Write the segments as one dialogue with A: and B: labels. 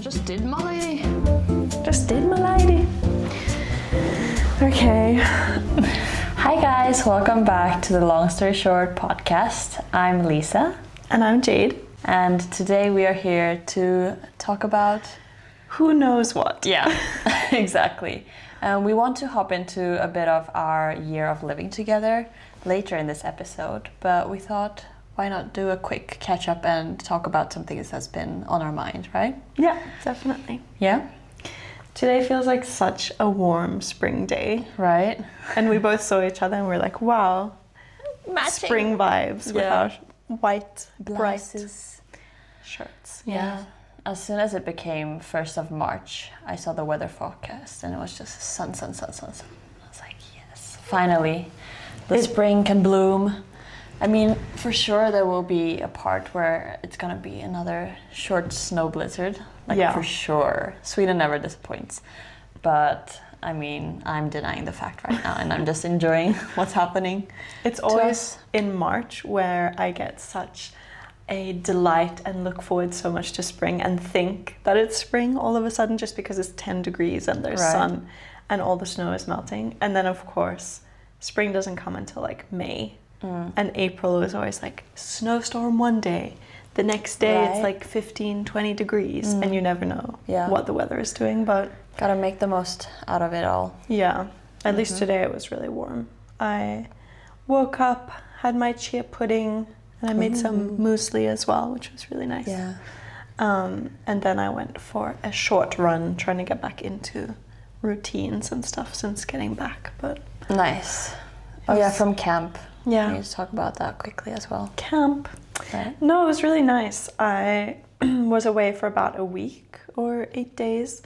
A: Just did, my lady.
B: Just did, my lady. Okay.
C: Hi guys, welcome back to the Long Story Short podcast. I'm Lisa.
B: And I'm Jade.
C: And today we are here to talk about...
B: who knows what?
C: Yeah, exactly. We want to hop into a bit of our year of living together later in this episode, but we thought, why not do a quick catch up and talk about something that's been on our mind, right?
B: Yeah, definitely.
C: Yeah?
B: Today feels like such a warm spring day.
C: Right.
B: And we both saw each other and we're like, wow,
C: Matching.
B: spring vibes with our white,
C: Blouses.
B: bright shirts.
C: Yeah. As soon as it became 1st of March, I saw the weather forecast and it was just sun. I was like, yes, finally, the spring can bloom. I mean, for sure there will be a part where it's gonna be another short snow blizzard. Like, for sure. Sweden never disappoints. But, I mean, I'm denying the fact right now and I'm just enjoying what's happening.
B: It's always in March where I get such a delight and look forward so much to spring and think that it's spring all of a sudden just because it's 10 degrees and there's sun and all the snow is melting. And then, of course, spring doesn't come until like May. And April is always like snowstorm one day. The next day it's like 15, 20 degrees and you never know what the weather is doing. But
C: gotta make the most out of it all.
B: Yeah, at least today it was really warm. I woke up, had my chia pudding, and I made some muesli as well, which was really nice.
C: Yeah.
B: And then I went for a short run, trying to get back into routines and stuff since getting back. But
C: nice. Oh yeah, from camp.
B: Yeah.
C: We need to talk about that quickly as well.
B: Camp.
C: Right.
B: No, it was really nice. I was away for about a week or 8 days,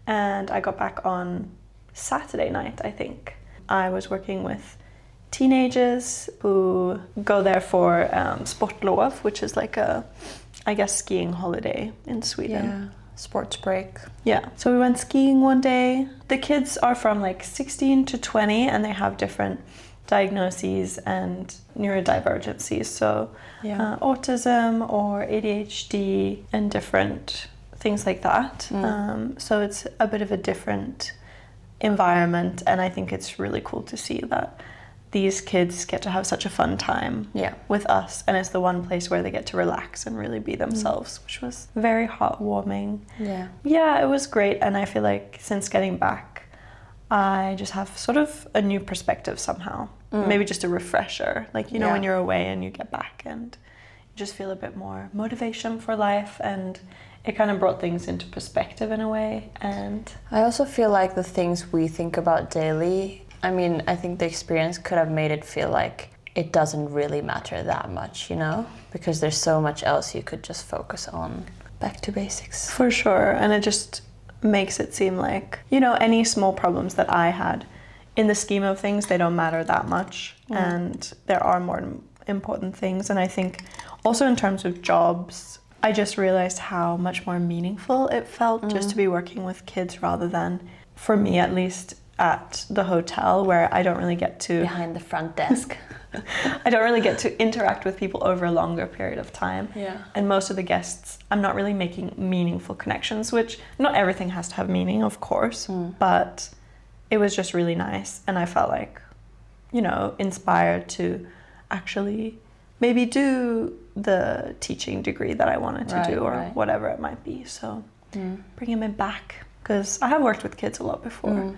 B: and I got back on Saturday night, I think. I was working with teenagers who go there for sportlov, which is like a, I guess, skiing holiday in Sweden.
C: Yeah, sports break.
B: Yeah, so we went skiing one day. The kids are from like 16 to 20 and they have different diagnoses and neurodivergencies, so autism or ADHD and different things like that. So it's a bit of a different environment, and I think it's really cool to see that these kids get to have such a fun time with us, and it's the one place where they get to relax and really be themselves, which was very heartwarming. Yeah, it was great, and I feel like since getting back I just have sort of a new perspective somehow. Maybe just a refresher, like, you know, when you're away and you get back and you just feel a bit more motivation for life, and it kind of brought things into perspective in a way. And
C: I also feel like the things we think about daily, I mean, I think the experience could have made it feel like it doesn't really matter that much, you know, because there's so much else you could just focus on. Back to basics.
B: For sure. And it just makes it seem like, you know, any small problems that I had, in the scheme of things, they don't matter that much. And there are more important things. And I think also in terms of jobs, I just realized how much more meaningful it felt just to be working with kids rather than, for me at least, at the hotel, where I don't really get to...
C: behind the front desk.
B: I don't really get to interact with people over a longer period of time.
C: Yeah.
B: And most of the guests, I'm not really making meaningful connections, which not everything has to have meaning, of course, but it was just really nice. And I felt like, you know, inspired to actually maybe do the teaching degree that I wanted to do, or whatever it might be. So bringing me back, because I have worked with kids a lot before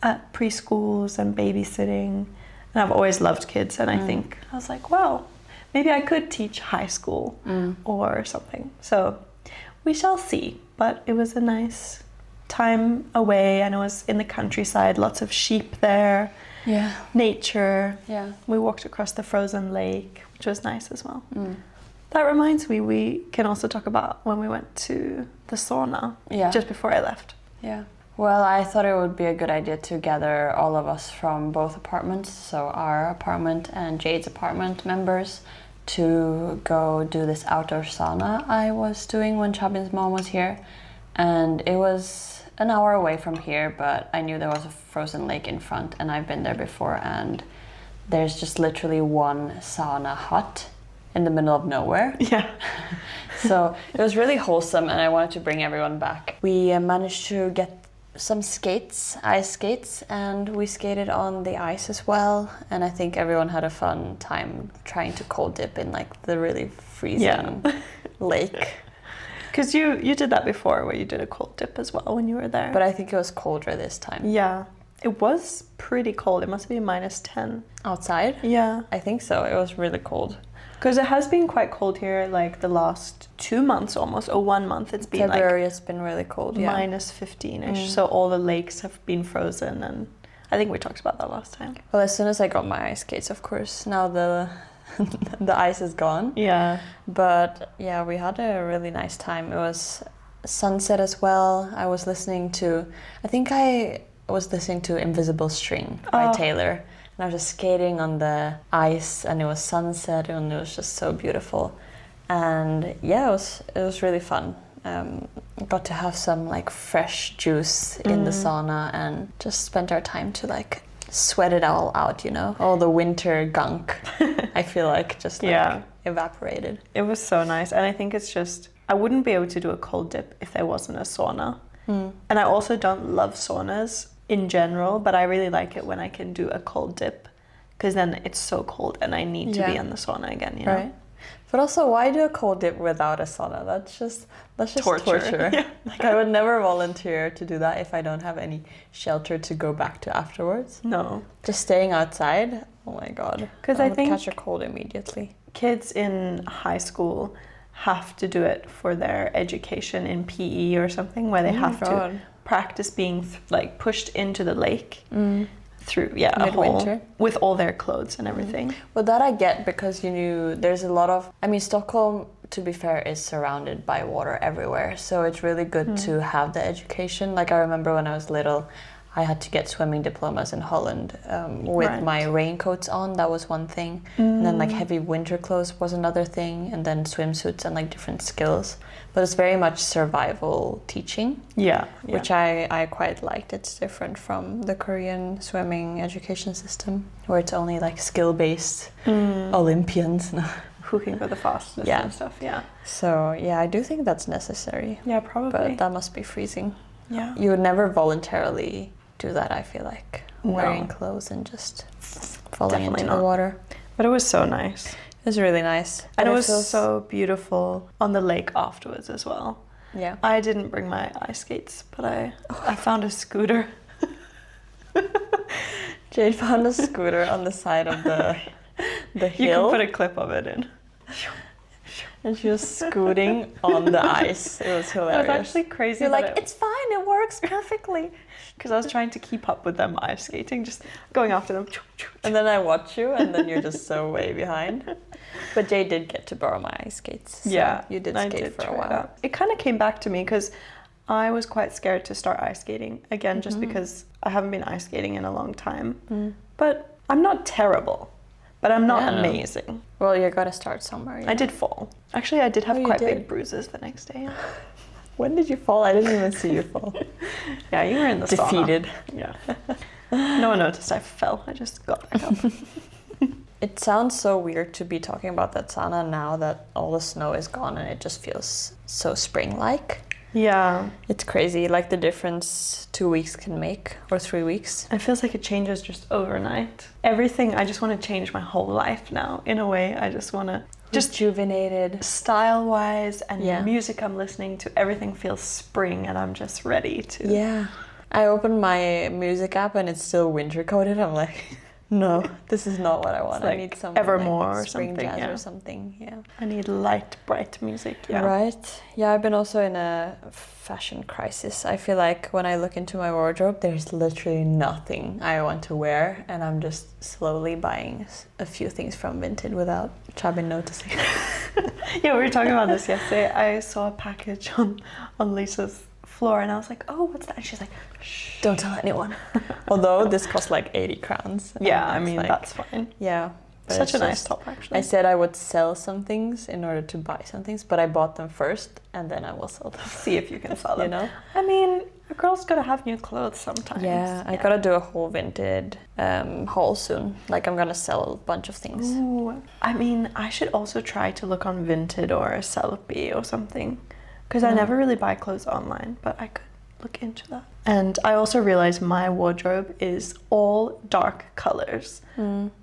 B: at preschools and babysitting. And I've always loved kids, and I think, I was like, wow, maybe I could teach high school or something. So we shall see. But it was a nice time away, and it was in the countryside, lots of sheep there, nature. Yeah. We walked across the frozen lake, which was nice as well. That reminds me, we can also talk about when we went to the sauna just before I left.
C: Yeah. Well, I thought it would be a good idea to gather all of us from both apartments, so our apartment and Jade's apartment members, to go do this outdoor sauna I was doing when Chabin's mom was here. And it was an hour away from here, but I knew there was a frozen lake in front, and I've been there before, and there's just literally one sauna hut in the middle of nowhere.
B: Yeah.
C: So it was really wholesome, and I wanted to bring everyone back. We managed to get some skates, ice skates, and we skated on the ice as well. And I think everyone had a fun time trying to cold dip in like the really freezing lake.
B: Because you did that before, where you did a cold dip as well when you were there.
C: But I think it was colder this time.
B: Yeah. It was pretty cold. It must be -10.
C: Outside?
B: Yeah.
C: I think so. It was really cold.
B: Because it has been quite cold here, like the last 2 months almost, or 1 month. It's been
C: February has been really cold, yeah.
B: -15-ish. So all the lakes have been frozen, and I think we talked about that last time.
C: Well, as soon as I got my ice skates, of course, now the ice is gone.
B: Yeah.
C: But yeah, we had a really nice time. It was sunset as well. I was listening to, I was listening to Invisible String by Taylor. And I was just skating on the ice, and it was sunset, and it was just so beautiful. And yeah, it was really fun. Got to have some like fresh juice in the sauna, and just spent our time to like sweat it all out, you know, all the winter gunk. I feel like just like evaporated.
B: It was so nice, and I think it's just I wouldn't be able to do a cold dip if there wasn't a sauna. And I also don't love saunas in general, but I really like it when I can do a cold dip, because then it's so cold and I need to be in the sauna again, you know?
C: Right. But also, why do a cold dip without a sauna? That's just torture.
B: Yeah.
C: Like, I would never volunteer to do that if I don't have any shelter to go back to afterwards.
B: No.
C: Just staying outside, oh my god.
B: Because I
C: would
B: think
C: catch a cold immediately.
B: Kids in high school have to do it for their education in PE or something, where they have to practice being like pushed into the lake through a hole with all their clothes and everything.
C: Well, that I get, because there's a lot of, I mean, Stockholm, to be fair, is surrounded by water everywhere, so it's really good to have the education. Like, I remember when I was little, I had to get swimming diplomas in Holland with my raincoats on. That was one thing. And then like heavy winter clothes was another thing. And then swimsuits and like different skills. But it's very much survival teaching.
B: Yeah.
C: Which I quite liked. It's different from the Korean swimming education system, where it's only like skill-based Olympians.
B: Who can go the fastest and stuff,
C: So yeah, I do think that's necessary.
B: Yeah, probably.
C: But that must be freezing.
B: Yeah.
C: You would never voluntarily do that, I feel like. Wearing clothes and just falling into the water.
B: But it was so nice.
C: It was really nice.
B: And it was so beautiful on the lake afterwards as well.
C: Yeah.
B: I didn't bring my ice skates, but I found a scooter.
C: Jade found a scooter on the side of the hill.
B: You can put a clip of it in.
C: And she was scooting on the ice. It was hilarious.
B: It was actually crazy.
C: You're like, it's fine, it works perfectly.
B: Because I was trying to keep up with them ice skating, just going after them.
C: And then I watch you, and then you're just so way behind. But Jay did get to borrow my ice skates. So you did skate for a while.
B: It kind of came back to me because I was quite scared to start ice skating. Again, just because I haven't been ice skating in a long time. But I'm not terrible. But I'm not amazing.
C: Well, you got to start somewhere.
B: I did fall. Actually, I did have quite big bruises the next day.
C: When did you fall? I didn't even see you fall.
B: Yeah, you were in the
C: defeated.
B: Sauna. Yeah. No one noticed I fell. I just got back up.
C: It sounds so weird to be talking about that sauna now that all the snow is gone, and it just feels so spring-like.
B: Yeah.
C: It's crazy, like the difference 2 weeks can make, or 3 weeks.
B: It feels like it changes just overnight. Everything, I just want to change my whole life now. In a way, I just want to... Just
C: rejuvenated.
B: Style-wise and music I'm listening to, everything feels spring, and I'm just ready to...
C: Yeah. I opened my music app and it's still winter-coated. I'm like... No, this is not what I want.
B: Like
C: I need some
B: Evermore
C: like spring
B: or something,
C: jazz or something. Yeah.
B: I need light, bright music. Yeah.
C: Right. Yeah, I've been also in a fashion crisis. I feel like when I look into my wardrobe, there's literally nothing I want to wear, and I'm just slowly buying a few things from Vinted without I've been noticing.
B: Yeah, we were talking about this yesterday. I saw a package on Lisa's floor, and I was like, "Oh, what's that?" And she's like, "Shh,
C: don't tell anyone." Although this cost like 80 crowns.
B: Yeah, I mean, like, that's fine.
C: Yeah, But
B: Such a
C: it's
B: nice
C: just-
B: top, actually.
C: I said I would sell some things in order to buy some things, but I bought them first and then I will sell them.
B: See if you can sell them.
C: You know?
B: I mean, a girl's gotta have new clothes sometimes.
C: Yeah, I gotta do a whole vintage haul soon. Like I'm gonna sell a bunch of things.
B: Ooh. I mean, I should also try to look on Vinted or Sellpy or something. Because I never really buy clothes online, but I could look into that. And I also realized my wardrobe is all dark colors.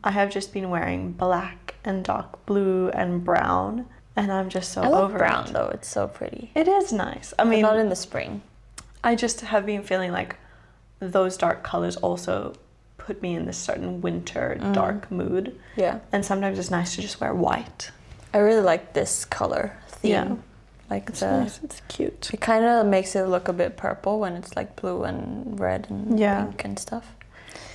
B: I have just been wearing black and dark blue and brown, and I'm just so
C: I love
B: over
C: brown
B: it.
C: though, it's so pretty.
B: It is nice. I
C: But
B: mean,
C: not in the spring.
B: I just have been feeling like those dark colors also put me in this certain winter dark mood.
C: Yeah.
B: And sometimes it's nice to just wear white.
C: I really like this color theme.
B: Yeah.
C: Like
B: It's
C: the
B: nice. It's cute.
C: it kind of makes it look a bit purple when it's like blue and red and
B: Yeah.
C: pink and stuff,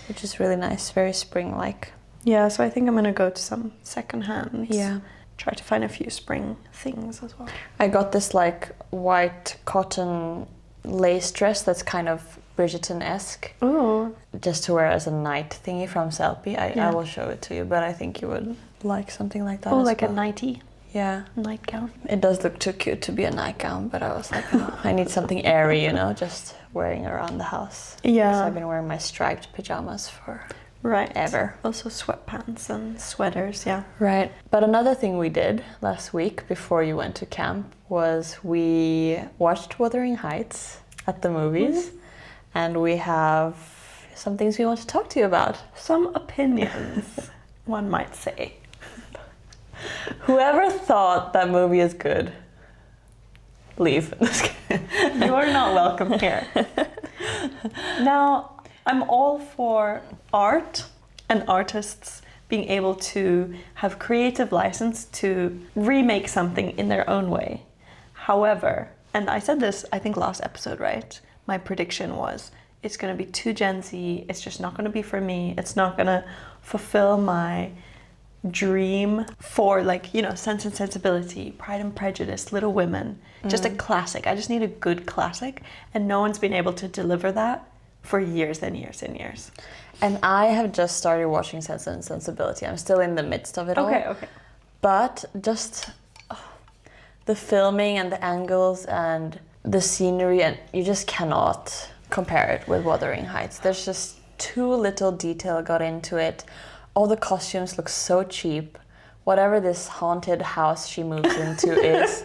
C: which is really nice, very spring-like.
B: Yeah, so I think I'm gonna go to some second hands.
C: Yeah.
B: Try to find a few spring things as well.
C: I got this like white cotton lace dress that's kind of Bridgerton-esque,
B: Ooh.
C: just to wear as a night thingy from Sellpy. I
B: Yeah.
C: will show it to you, but I think you would like something like that.
B: Oh,
C: as
B: like a
C: well.
B: nightie
C: Yeah.
B: nightgown.
C: It does look too cute to be a nightgown, but I was like, oh, I need something airy, you know, just wearing around the house. So
B: Yeah.
C: I've been wearing my striped pajamas for
B: Right.
C: ever.
B: Also sweatpants and sweaters, yeah.
C: Right. But another thing we did last week before you went to camp was we watched Wuthering Heights at the movies, and we have some things we want to talk to you about.
B: Some opinions, one might say.
C: Whoever thought that movie is good, leave.
B: You are not welcome here. Now, I'm all for art and artists being able to have creative license to remake something in their own way. However, and I said this, I think last episode, right? My prediction was, it's going to be too Gen Z, it's just not going to be for me, it's not going to fulfill my dream for, like, you know, Sense and Sensibility, Pride and Prejudice, Little Women, just a classic. I just need a good classic, and no one's been able to deliver that for years and years and years.
C: And I have just started watching Sense and Sensibility. I'm still in the midst of it all.
B: Okay.
C: But just the filming and the angles and the scenery, and you just cannot compare it with Wuthering Heights. There's just too little detail got into it. All the costumes look so cheap. Whatever this haunted house she moves into is,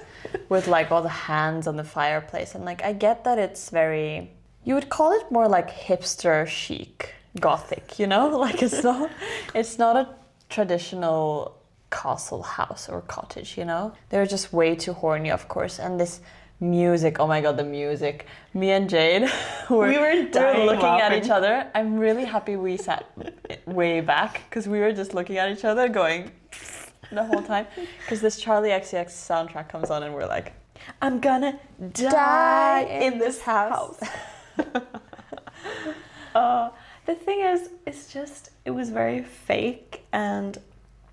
C: with like all the hands on the fireplace. And like, I get that it's very, you would call it more like hipster chic gothic, you know? Like it's not a traditional castle house or cottage, you know? They're just way too horny, of course. And this music, oh my god, the music. Me and Jade we were looking at each other. I'm really happy we sat way back, because we were just looking at each other going the whole time, because this Charlie XCX soundtrack comes on and we're like,
B: I'm gonna die in this house. The thing is, it was very fake, and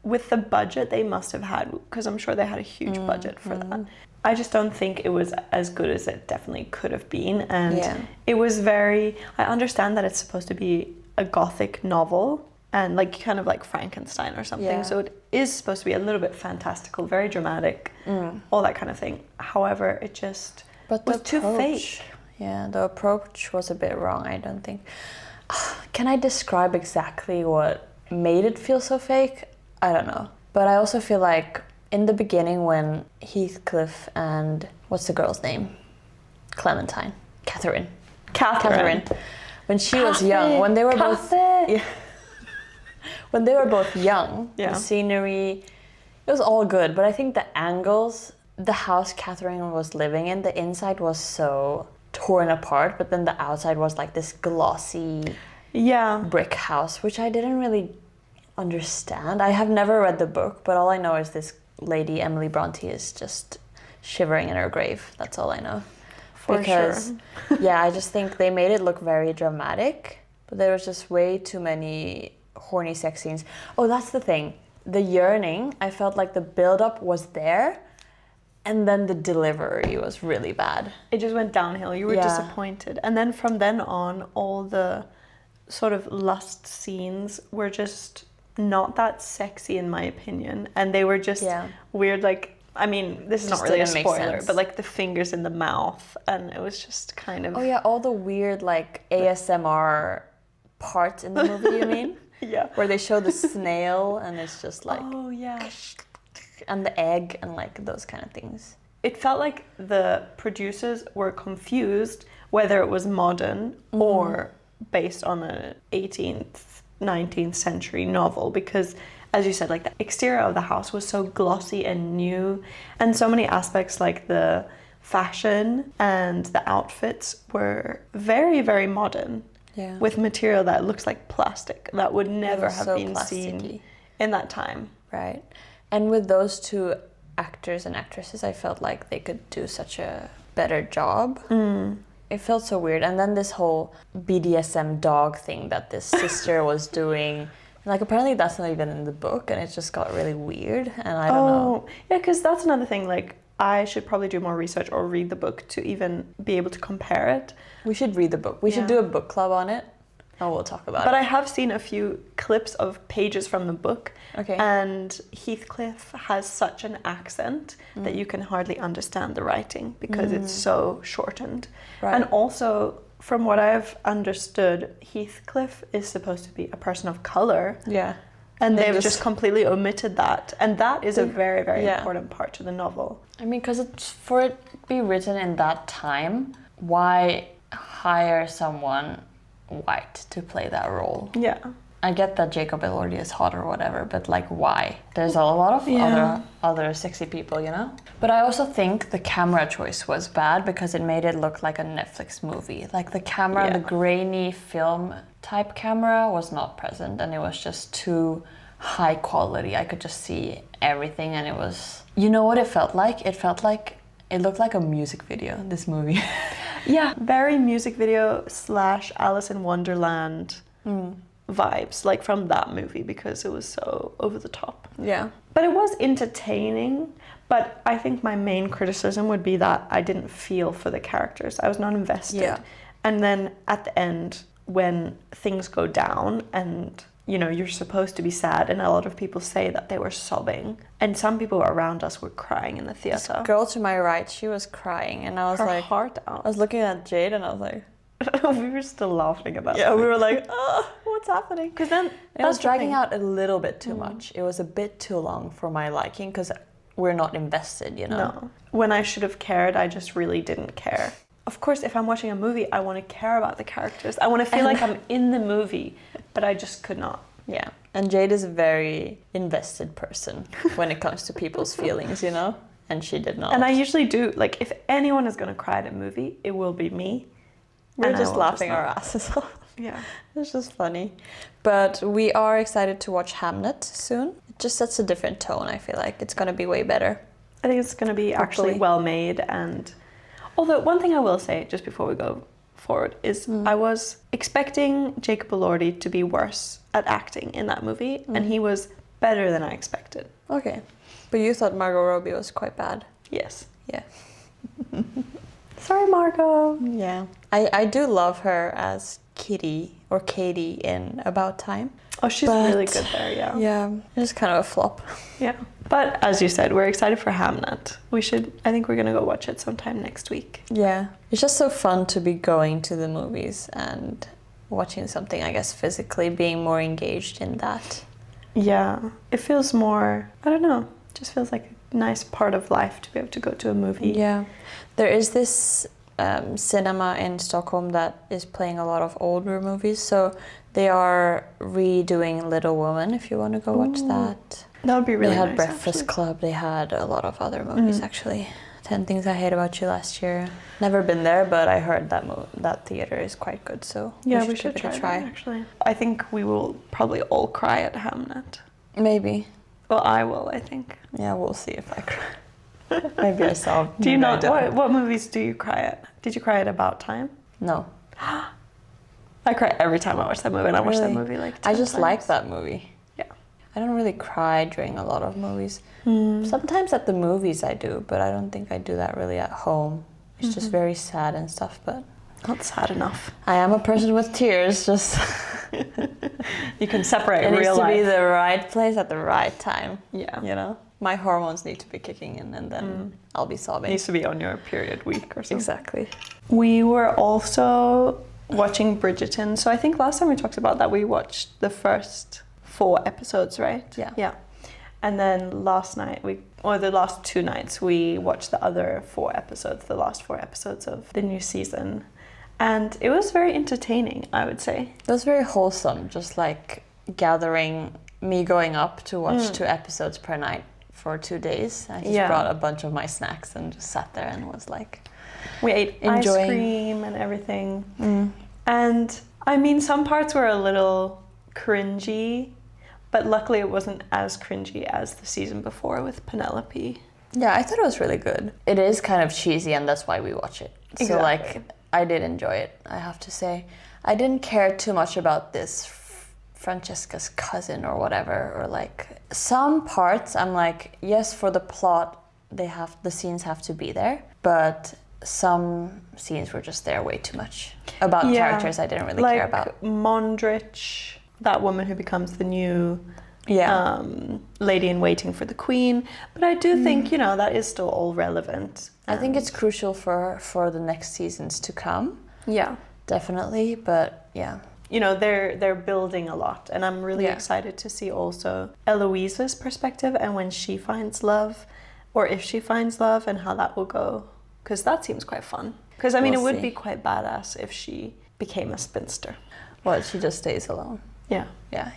B: with the budget they must have had, because I'm sure they had a huge budget for that. I just don't think it was as good as it definitely could have been, and it was very, I understand that it's supposed to be a gothic novel, and like kind of like Frankenstein or something, so it is supposed to be a little bit fantastical, very dramatic, all that kind of thing. However, it just was too fake.
C: Yeah, the approach was a bit wrong, I don't think. Can I describe exactly what made it feel so fake? I don't know. But I also feel like in the beginning when Heathcliff and, what's the girl's name? Clementine. Catherine. When she was young, when they were both... Yeah, when they were both young, the scenery, it was all good. But I think the angles, the house Catherine was living in, the inside was so torn apart, but then the outside was like this glossy brick house, which I didn't really understand. I have never read the book, but all I know is this lady Emily Bronte is just shivering in her grave. That's all I know. Because I just think they made it look very dramatic, but there was just way too many horny sex scenes. Oh, that's the thing. The yearning, I felt like the build-up was there, and then the delivery was really bad.
B: It just went downhill. You were disappointed. And then from then on, all the sort of lust scenes were just not that sexy in my opinion, and they were just weird, like, I mean, this is
C: Just
B: not really a
C: didn't make
B: spoiler,
C: sense.
B: but like the fingers in the mouth, and it was just kind of...
C: Oh yeah, all the weird like ASMR parts in the movie, you mean?
B: Yeah.
C: Where they show the snail and it's just like...
B: Oh yeah.
C: And the egg and like those kind of things.
B: It felt like the producers were confused whether it was modern or based on a 18th, 19th century novel, because as you said, like the exterior of the house was so glossy and new, and so many aspects like the fashion and the outfits were very, very modern.
C: Yeah.
B: With material that looks like plastic that would never have
C: so
B: been seen in that time.
C: Right. And with those two actors and actresses, I felt like they could do such a better job. It felt so weird. And then this whole BDSM dog thing that this sister was doing, like apparently that's not even in the book, and it just got really weird, and I don't know.
B: Yeah, because that's another thing, like I should probably do more research or read the book to even be able to compare it.
C: We should read the book. We should do a book club on it, and we'll talk about it.
B: But I have seen a few clips of pages from the book,
C: okay.
B: And Heathcliff has such an accent that you can hardly understand the writing because it's so shortened.
C: Right.
B: And also, from what I've understood, Heathcliff is supposed to be a person of color.
C: Yeah.
B: And they've just completely omitted that. And that is a very, very
C: Yeah.
B: important part to the novel.
C: I mean, because for it to be written in that time, why hire someone white to play that role?
B: Yeah.
C: I get that Jacob Elordi is hot or whatever, but like why? There's a lot of other sexy people, you know? But I also think the camera choice was bad because it made it look like a Netflix movie. Like the camera, the grainy film type camera was not present, and it was just too high quality. I could just see everything, and it was... You know what it felt like? It felt like... It looked like a music video, this movie.
B: Yeah, very music video / Alice in Wonderland vibes, like from that movie, because it was so over the top.
C: Yeah.
B: But it was entertaining, but I think my main criticism would be that I didn't feel for the characters. I was not invested.
C: Yeah.
B: And then at the end, when things go down and, you know, you're supposed to be sad, and a lot of people say that they were sobbing, and some people around us were crying in the theater.
C: This girl to my right, she was crying, and I was
B: Her heart out.
C: I was looking at Jade, and I was like...
B: We were still laughing about
C: Yeah,
B: that.
C: we were like, oh, what's happening?
B: Because then
C: it was dragging out a little bit too much. It was a bit too long for my liking because we're not invested, you know?
B: No. When I should have cared, I just really didn't care. Of course, if I'm watching a movie, I want to care about the characters. I want to feel like I'm in the movie, but I just could not.
C: Yeah. And Jade is a very invested person when it comes to people's feelings, you know? And she did not.
B: And I usually do. Like, if anyone is going to cry at a movie, it will be me.
C: We're just laughing our asses off.
B: Yeah.
C: It's just funny. But we are excited to watch Hamnet soon. It just sets a different tone, I feel like. It's going to be way better.
B: I think it's going to be actually well made. And although one thing I will say, just before we go forward, is I was expecting Jacob Elordi to be worse at acting in that movie. And he was better than I expected.
C: Okay. But you thought Margot Robbie was quite bad.
B: Yes.
C: Yeah.
B: Sorry, Margot.
C: Yeah. I do love her as Kitty or Katie in About Time.
B: Oh, she's really good there, yeah.
C: Yeah, it's kind of a flop.
B: Yeah. But as you said, we're excited for Hamnet. I think we're going to go watch it sometime next week.
C: Yeah. It's just so fun to be going to the movies and watching something, I guess, physically, being more engaged in that.
B: Yeah. It feels more, I don't know, just feels like a nice part of life to be able to go to a movie.
C: Yeah. There is this cinema in Stockholm that is playing a lot of older movies, so they are redoing Little Woman, if you want to go watch that.
B: That would be really nice.
C: They had Breakfast Club, they had a lot of other movies actually. 10 Things I Hate About You last year. Never been there, but I heard that theater is quite good, so
B: yeah, we should try that, actually. I think we will probably all cry at Hamnet.
C: Maybe.
B: Well, I will, I think.
C: Yeah, we'll see if I cry. Maybe I saw.
B: Do you not? What movies do you cry at? Did you cry at About Time?
C: No.
B: I cry every time I watch that movie, and I watch that movie like 10
C: I just
B: times.
C: like that movie.
B: Yeah.
C: I don't really cry during a lot of movies. Sometimes at the movies I do, but I don't think I do that really at home. It's just very sad and stuff, but...
B: Not sad enough.
C: I am a person with tears, just...
B: You can separate
C: It needs
B: real
C: to
B: life.
C: be the right place at the right time.
B: Yeah.
C: You know? My hormones need to be kicking in and then I'll be sobbing.
B: Needs to be on your period week or something.
C: Exactly.
B: We were also watching Bridgerton. So I think last time we talked about that, we watched the first 4 episodes, right?
C: Yeah.
B: Yeah. And then last night, the last 2 nights, we watched the other 4 episodes, the last 4 episodes of the new season. And it was very entertaining, I would say.
C: It was very wholesome, just like me going up to watch 2 episodes per night for 2 days. I just brought a bunch of my snacks and just sat there and was like,
B: we ate
C: enjoying.
B: Ice cream and everything. And I mean, some parts were a little cringy, but luckily it wasn't as cringy as the season before with Penelope.
C: Yeah, I thought it was really good. It is kind of cheesy and that's why we watch it.
B: Exactly.
C: So like, I did enjoy it, I have to say. I didn't care too much about this Francesca's cousin or whatever, or like some parts I'm like, yes, for the plot the scenes have to be there, but some scenes were just there way too much about characters I didn't really care about.
B: Like Mondrich, that woman who becomes the new lady in waiting for the queen. But I do think, you know, that is still all relevant.
C: I think it's crucial for the next seasons to come.
B: Yeah.
C: Definitely, but yeah.
B: You know, they're building a lot, and I'm really excited to see also Eloise's perspective and when she finds love, or if she finds love, and how that will go, because that seems quite fun. Because I mean, it would be quite badass if she became a spinster.
C: Well, she just stays alone.
B: Yeah.
C: Yeah.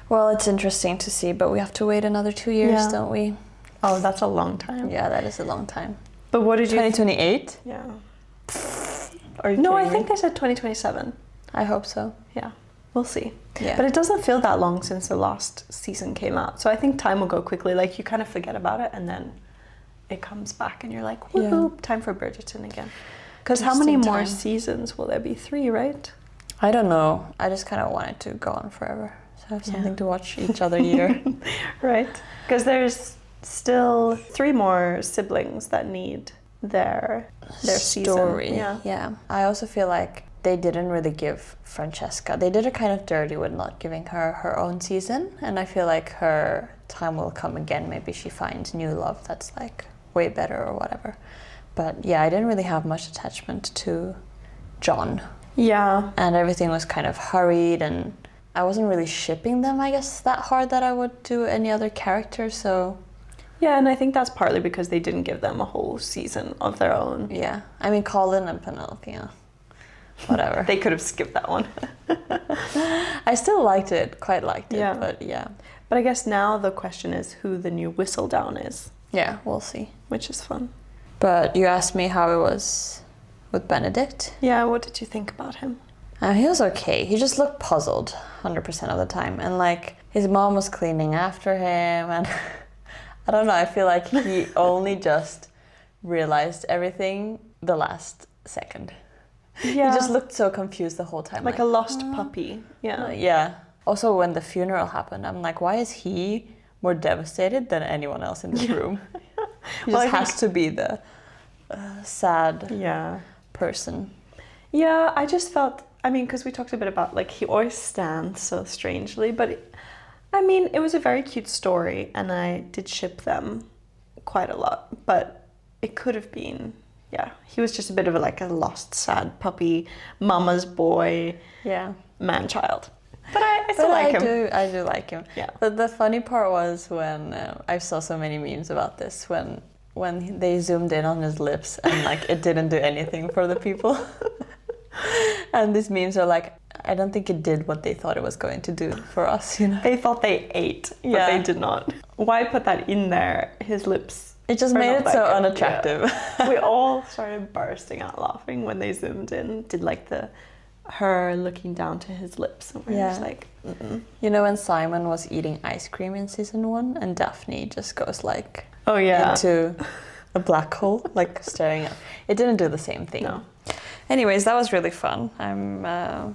C: Well, it's interesting to see, but we have to wait another 2 years, don't we?
B: Oh, that's a long time.
C: Yeah, that is a long time.
B: But what did you...
C: 2028?
B: Yeah.
C: Are you
B: No, I
C: kidding
B: think
C: me?
B: they said 2027.
C: I hope so.
B: Yeah, we'll see.
C: Yeah.
B: But it doesn't feel that long since the last season came out. So I think time will go quickly. Like, you kind of forget about it and then it comes back and you're like, woohoo, time for Bridgerton again. Because how many more seasons will there be? 3, right?
C: I don't know. I just kind of want it to go on forever. So I have something to watch each other year.
B: Right. Because there's still 3 more siblings that need their
C: story.
B: Season.
C: Yeah. I also feel like they didn't really give Francesca. They did her kind of dirty with not giving her her own season. And I feel like her time will come again. Maybe she finds new love that's like way better or whatever. But yeah, I didn't really have much attachment to John.
B: Yeah.
C: And everything was kind of hurried and I wasn't really shipping them, I guess, that hard that I would do any other character, so...
B: Yeah, and I think that's partly because they didn't give them a whole season of their own.
C: Yeah. I mean, Colin and Penelope, whatever.
B: They could have skipped that one.
C: I still quite liked it, but yeah.
B: But I guess now the question is who the new Whistledown is.
C: Yeah, we'll see.
B: Which is fun.
C: But you asked me how it was with Benedict.
B: Yeah, what did you think about him?
C: He was okay. He just looked puzzled 100% of the time. And like, his mom was cleaning after him and... I don't know, I feel like he only just realized everything the last second.
B: Yeah.
C: He just looked so confused the whole time.
B: Like a lost puppy. Yeah.
C: Yeah. Also, when the funeral happened, I'm like, why is he more devastated than anyone else in this room? He just has to be the sad person.
B: Yeah, I just felt, I mean, because we talked a bit about, like, he always stands so strangely, but... I mean, it was a very cute story, and I did ship them quite a lot, but it could have been, he was just a bit of a lost, sad puppy, mama's boy, man-child. But I still like him.
C: I do like him.
B: Yeah.
C: But the funny part was when I saw so many memes about this, when they zoomed in on his lips, and like it didn't do anything for the people. And these memes are like, I don't think it did what they thought it was going to do for us, you know?
B: They thought they ate, but they did not. Why put that in there? His lips.
C: It just made it so unattractive.
B: Yeah. We all started bursting out laughing when they zoomed in. Did like her looking down to his lips, and we're just like,
C: You know when Simon was eating ice cream in season 1 and Daphne just goes like into a black hole, like staring at... It didn't do the same thing.
B: No.
C: Anyways, that was really fun. I'm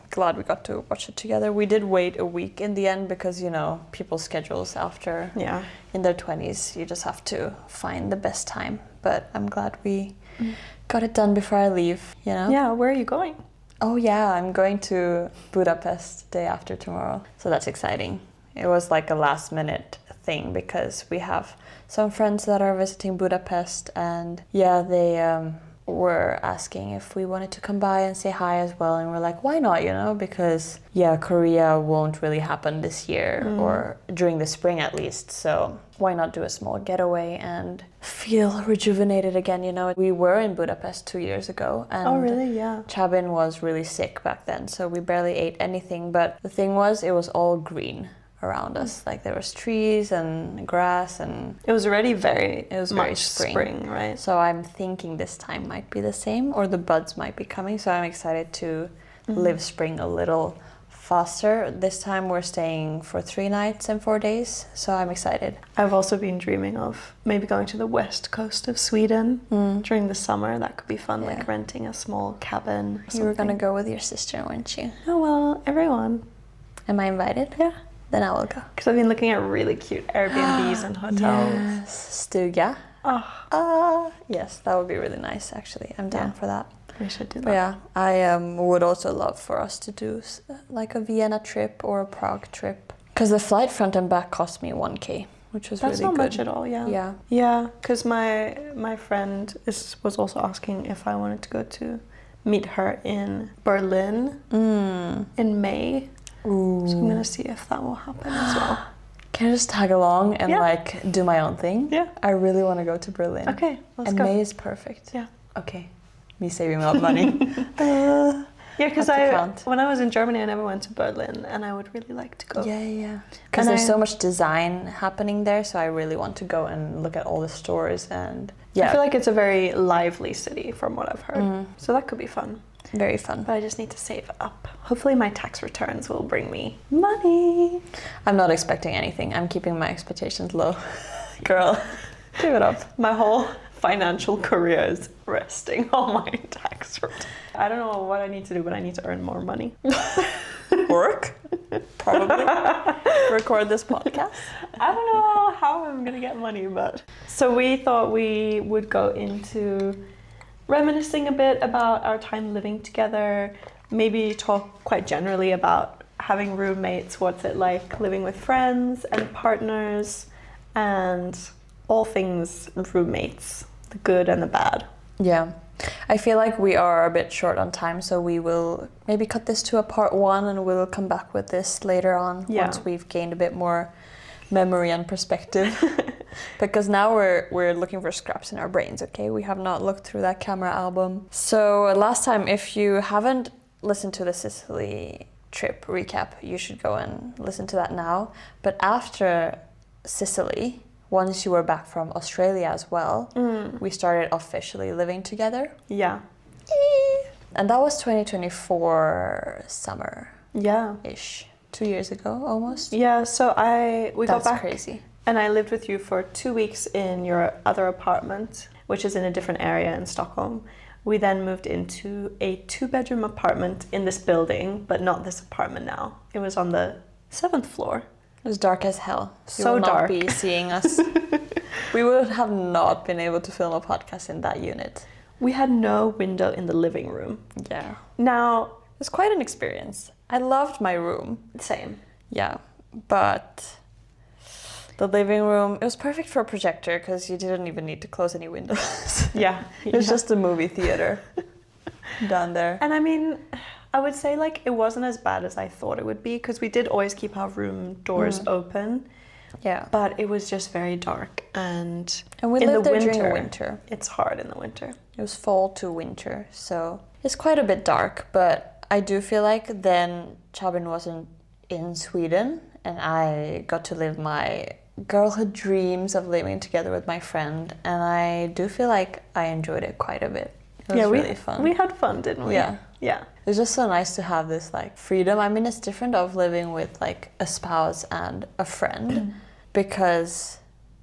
C: glad we got to watch it together. We did wait a week in the end because, you know, people's schedules after in their 20s, you just have to find the best time. But I'm glad we got it done before I leave, you know?
B: Yeah, where are you going?
C: Oh yeah, I'm going to Budapest day after tomorrow. So that's exciting. It was like a last minute thing because we have some friends that are visiting Budapest, and yeah, they were asking if we wanted to come by and say hi as well, and we're like, why not, you know, because yeah, Korea won't really happen this year or during the spring at least, so why not do a small getaway and feel rejuvenated again, you know. We were in Budapest 2 years ago, and
B: Oh really? Yeah.
C: Chabin was really sick back then, so we barely ate anything, but the thing was, it was all green around us. Like there was trees and grass, and
B: It was already very
C: very spring,
B: right?
C: so I'm thinking this time might be the same, or the buds might be coming, so I'm excited to live spring a little faster. This time we're staying for 3 nights and 4 days, so I'm excited.
B: I've also been dreaming of maybe going to the west coast of Sweden during the summer. That could be fun,
C: Yeah.
B: like renting a small cabin.
C: You were gonna go with your sister, weren't you?
B: Oh well, everyone.
C: Am I invited?
B: Yeah.
C: Then I will go.
B: Because I've been looking at really cute Airbnbs and hotels.
C: Yes, stuga. Yes, that would be really nice actually. I'm down for that.
B: We should do that.
C: But yeah, I would also love for us to do like a Vienna trip or a Prague trip. Because the flight front and back cost me 1K, which was
B: That's
C: really
B: not
C: good.
B: much at all, yeah.
C: Yeah.
B: Yeah, because my friend was also asking if I wanted to go to meet her in Berlin in May.
C: Ooh.
B: So I'm going to see if that will happen as well.
C: Can I just tag along and
B: Yeah.
C: like do my own thing?
B: Yeah.
C: I really want to go to Berlin.
B: Okay, let's
C: and
B: go.
C: May is perfect.
B: Yeah.
C: Okay. Me saving up money.
B: Yeah, because
C: Have to count.
B: when I was in Germany, I never went to Berlin, and I would really like to go.
C: Yeah. Because there's so much design happening there, so I really want to go and look at all the stores and
B: I feel like it's a very lively city from what I've heard. So that could be fun.
C: very fun.
B: But I just need to save up. Hopefully my tax returns will bring me money.
C: I'm not expecting anything. I'm keeping my expectations low. Girl, give it up.
B: My whole financial career is resting on my tax return. I don't know what I need to do, but I need to earn more money.
C: Work? Probably. Record this podcast.
B: I don't know how I'm gonna get money, but... So we thought we would go into reminiscing a bit about our time living together, maybe talk quite generally about having roommates, what's it like living with friends and partners, and all things roommates, the good and the bad.
C: Yeah. I feel like we are a bit short on time, so we will maybe cut this to a part 1 and we'll come back with this later on once we've gained a bit more memory and perspective. Because now we're looking for scraps in our brains, okay? We have not looked through that camera album. So last time, if you haven't listened to the Sicily trip recap, you should go and listen to that now. But after Sicily, once you were back from Australia as well, we started officially living together.
B: Yeah.
C: And that was 2024 summer-ish.
B: Yeah.
C: 2 years ago, almost.
B: Yeah, so we got
C: That's
B: back.
C: crazy.
B: And I lived with you for 2 weeks in your other apartment, which is in a different area in Stockholm. We then moved into a 2-bedroom apartment in this building, but not this apartment now. It was on the 7th floor.
C: It was dark as hell. You
B: So
C: will not
B: dark.
C: be seeing us. We would have not been able to film a podcast in that unit.
B: We had no window in the living room.
C: Yeah.
B: Now,
C: It was quite an experience. I loved my room.
B: same.
C: Yeah. But the living room, it was perfect for a projector because you didn't even need to close any windows.
B: Yeah.
C: It was just a movie theater down there.
B: And I mean, I would say like it wasn't as bad as I thought it would be, because we did always keep our room doors open,
C: Yeah.
B: but it was just very dark, and
C: And we
B: in
C: lived
B: the
C: there
B: winter,
C: during winter.
B: it's hard in the winter.
C: It was fall to winter, so it's quite a bit dark, but I do feel like then Chabin wasn't in Sweden and I got to live my girlhood dreams of living together with my friend, and I do feel like I enjoyed it quite a bit. It was really fun.
B: We had fun, didn't we?
C: Yeah.
B: Yeah.
C: It's just so nice to have this like freedom. I mean, it's different of living with like a spouse and a friend because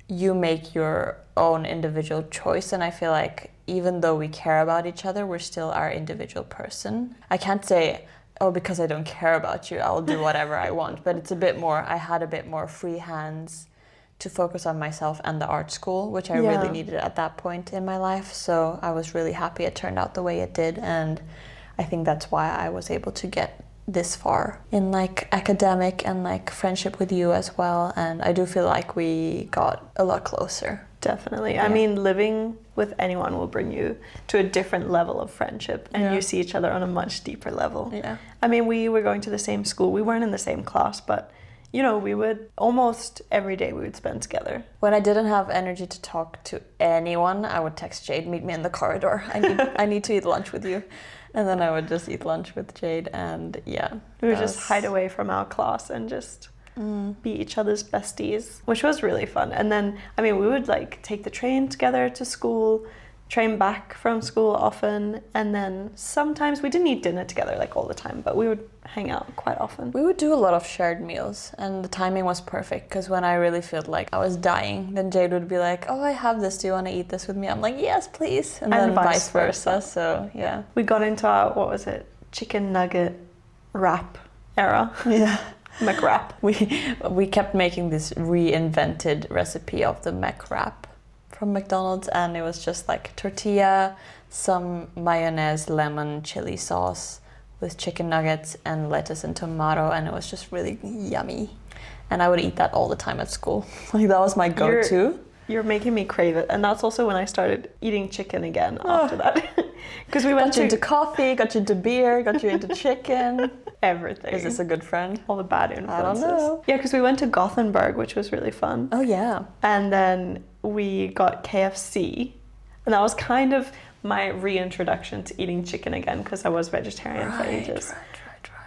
C: you make your own individual choice, and I feel like even though we care about each other, we're still our individual person. I can't say, oh, because I don't care about you, I'll do whatever I want, but it's a bit more, I had a bit more free hands to focus on myself and the art school, which I really needed at that point in my life. So I was really happy it turned out the way it did, and I think that's why I was able to get this far in like academic and like friendship with you as well. And I do feel like we got a lot closer.
B: Definitely.
C: Yeah.
B: I mean, living with anyone will bring you to a different level of friendship, and you see each other on a much deeper level.
C: Yeah.
B: I mean, we were going to the same school. We weren't in the same class, but you know, we would almost every day we would spend together.
C: When I didn't have energy to talk to anyone, I would text Jade, meet me in the corridor. I need to eat lunch with you. And then I would just eat lunch with Jade, and
B: we would just hide away from our class and just be each other's besties, which was really fun. And then, I mean, we would like take the train together to school, train back from school often, and then sometimes we didn't eat dinner together like all the time, but we would hang out quite often.
C: We would do a lot of shared meals, and the timing was perfect because when I really felt like I was dying, then Jade would be like, oh, I have this, do you want to eat this with me? I'm like, yes, please. And then vice versa. So yeah,
B: we got into our, what was it, chicken nugget wrap era.
C: Yeah.
B: McWrap.
C: We kept making this reinvented recipe of the McWrap from McDonald's, and it was just like tortilla, some mayonnaise, lemon, chili sauce with chicken nuggets and lettuce and tomato, and it was just really yummy. And I would eat that all the time at school. Like that was my go-to.
B: You're making me crave it, and that's also when I started eating chicken again after that. Because we went
C: got you into coffee, got you into beer, got you into chicken.
B: Everything.
C: Is this a good friend?
B: All the bad influences.
C: I don't know.
B: Yeah, because we went to Gothenburg, which was really fun.
C: Oh yeah.
B: And then we got KFC, and that was kind of my reintroduction to eating chicken again, because I was vegetarian for ages.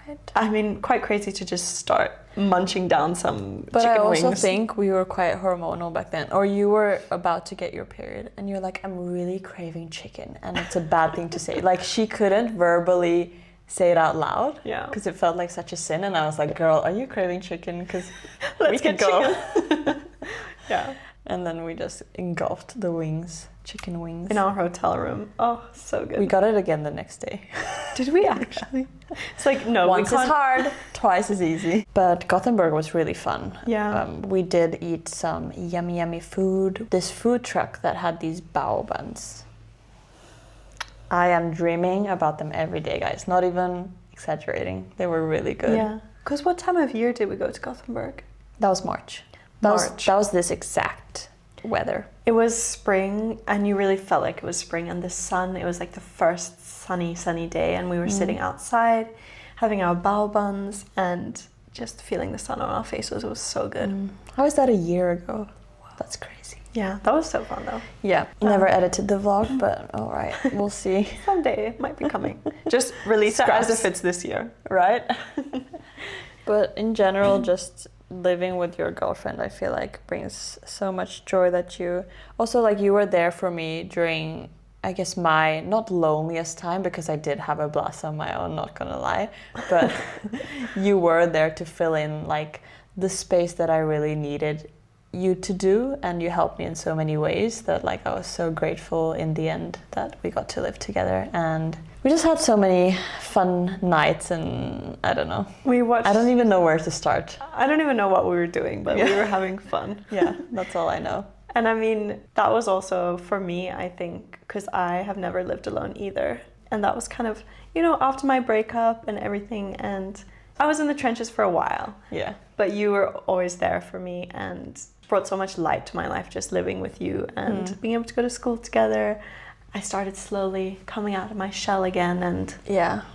C: Right.
B: I mean, quite crazy to just start munching down some
C: but
B: chicken wings.
C: I also think we were quite hormonal back then. Or you were about to get your period and you're like, I'm really craving chicken. And it's a bad thing to say. Like she couldn't verbally say it out loud.
B: Yeah.
C: Because it felt like such a sin. And I was like, girl, are you craving chicken? Because
B: Let's get
C: go.
B: chicken. Yeah.
C: And then we just engulfed the wings, chicken wings.
B: In our hotel room. Oh, so good.
C: We got it again the next day.
B: Did we actually? It's like, no,
C: once is hard, twice is easy. But Gothenburg was really fun.
B: Yeah.
C: We did eat some yummy food. This food truck that had these bao buns. I am dreaming about them every day, guys. Not even exaggerating. They were really good.
B: Yeah. Because what time of year did we go to Gothenburg?
C: That was March. That was this exact weather.
B: It was spring, and you really felt like it was spring, and the sun, it was like the first sunny day, and we were sitting outside having our bao buns and just feeling the sun on our faces. It was so good.
C: How was that a year ago? Wow, that's crazy.
B: Yeah, that was so fun though.
C: Yeah, never edited the vlog, but all right, we'll see.
B: Someday it might be coming. Just release it as if it's this year.
C: Right? But in general, just living with your girlfriend, I feel like brings so much joy that you also, like, you were there for me during, I guess, my not loneliest time, because I did have a blast on my own, not gonna lie, but you were there to fill in like the space that I really needed you to do, and you helped me in so many ways that like I was so grateful in the end that we got to live together, and we just had so many fun nights, and I don't know. I don't even know where to start.
B: I don't even know what we were doing, but we were having fun.
C: Yeah, that's all I know.
B: And I mean, that was also for me, I think, because I have never lived alone either. And that was kind of, you know, after my breakup and everything, and I was in the trenches for a while.
C: Yeah.
B: But you were always there for me and brought so much light to my life just living with you and being able to go to school together. I started slowly coming out of my shell again and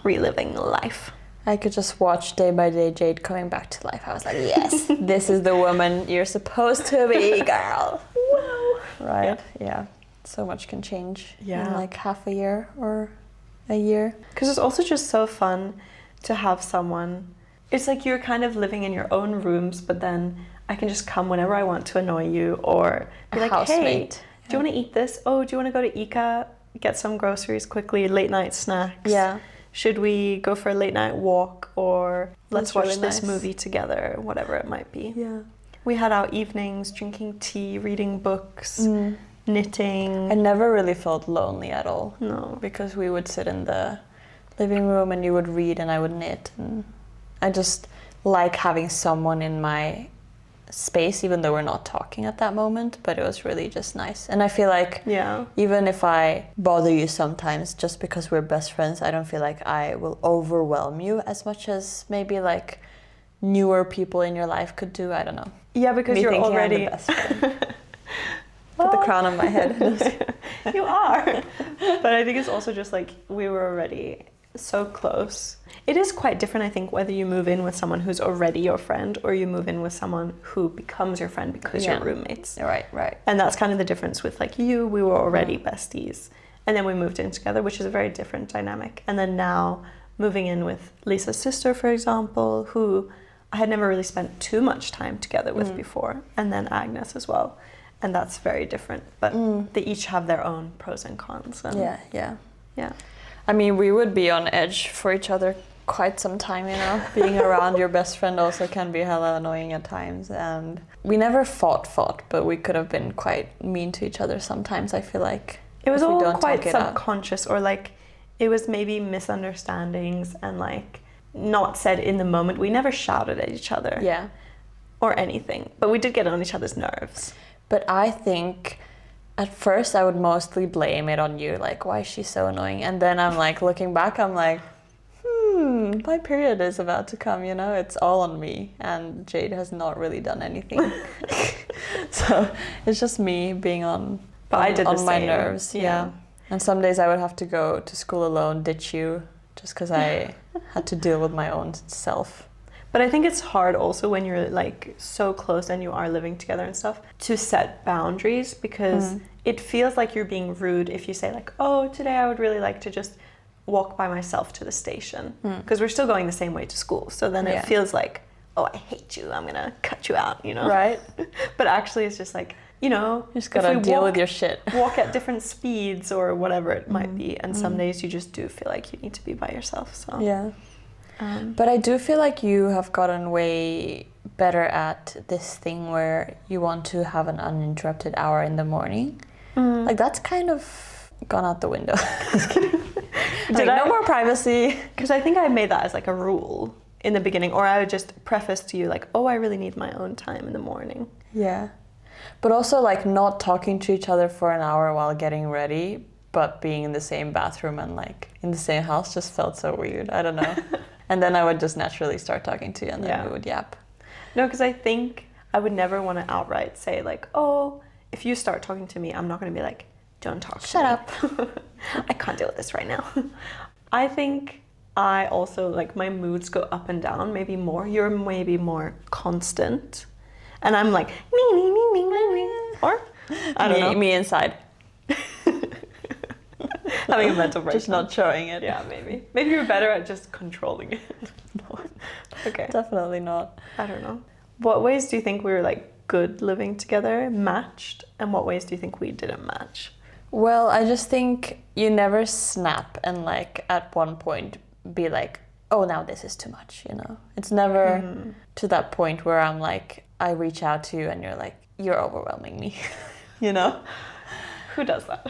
B: reliving life.
C: I could just watch day by day Jade coming back to life. I was like, yes, this is the woman you're supposed to be, girl.
B: Wow.
C: Right? Yeah. So much can change in like half a year or a year.
B: Because it's also just so fun to have someone. It's like you're kind of living in your own rooms, but then I can just come whenever I want to annoy you, or be like,
C: housemate.
B: Hey, do you want to eat this? Oh, do you want to go to Ica, get some groceries quickly, late night snacks?
C: Yeah.
B: Should we go for a late night walk, or let's watch
C: really
B: this
C: nice.
B: movie together, whatever it might be.
C: Yeah.
B: We had our evenings drinking tea, reading books, knitting.
C: I never really felt lonely at all.
B: No.
C: Because we would sit in the living room and you would read and I would knit. And I just like having someone in my space, even though we're not talking at that moment, but it was really just nice. And I feel like
B: Yeah.
C: even if I bother you sometimes just because we're best friends, I don't feel like I will overwhelm you as much as maybe like newer people in your life could do. I don't know.
B: Yeah, because
C: Me
B: you're
C: thinking I'm
B: already
C: the best friend. Put the crown on my head.
B: You are. But I think it's also just like we were already so close. It is quite different, I think, whether you move in with someone who's already your friend or you move in with someone who becomes your friend because you're roommates.
C: Right.
B: And that's kind of the difference with like you. We were already besties. And then we moved in together, which is a very different dynamic. And then now moving in with Lisa's sister, for example, who I had never really spent too much time together with before. And then Agnes as well. And that's very different. But they each have their own pros and cons. And yeah.
C: I mean, we would be on edge for each other quite some time, you know. Being around your best friend also can be hella annoying at times. And we never fought, but we could have been quite mean to each other sometimes, I feel like.
B: It was all quite subconscious, or like it was maybe misunderstandings and like not said in the moment. We never shouted at each other.
C: Yeah.
B: Or anything. But we did get on each other's nerves.
C: But I think at first I would mostly blame it on you, like, why is she so annoying? And then I'm like, looking back, I'm like, my period is about to come, you know? It's all on me. And Jade has not really done anything. So it's just me being on my nerves. Yeah. And some days I would have to go to school alone, ditch you, just because I had to deal with my own self.
B: But I think it's hard also when you're like so close and you are living together and stuff to set boundaries, because it feels like you're being rude if you say like, oh, today I would really like to just walk by myself to the station, because we're still going the same way to school. So then it feels like, oh, I hate you, I'm gonna cut you out, you know?
C: Right.
B: But actually it's just like, you know,
C: you just gotta deal with your shit.
B: Walk at different speeds or whatever it might be. And some days you just do feel like you need to be by yourself. So
C: yeah. But I do feel like you have gotten way better at this thing where you want to have an uninterrupted hour in the morning. Like that's kind of gone out the window. Just kidding. No more privacy.
B: Because I think I made that as like a rule in the beginning, or I would just preface to you like, oh, I really need my own time in the morning.
C: Yeah. But also like not talking to each other for an hour while getting ready, but being in the same bathroom and like in the same house just felt so weird. I don't know. And then I would just naturally start talking to you and then we would yap.
B: No, because I think I would never want to outright say like, oh, if you start talking to me, I'm not going to be like, don't talk to me.
C: Shut up.
B: I can't deal with this right now. I think I also, like, my moods go up and down maybe more. You're maybe more constant. And I'm like, me. Or, I don't know.
C: Me inside.
B: Having a mental breakdown.
C: Just not showing it.
B: Yeah, maybe. Maybe you're better at just controlling it.
C: No.
B: Okay.
C: Definitely not.
B: I don't know. What ways do you think we were like good living together, matched? And what ways do you think we didn't match?
C: Well, I just think you never snap and like at one point be like, oh, now this is too much, you know? It's never to that point where I'm like, I reach out to you and you're like, you're overwhelming me, you know?
B: Who does that?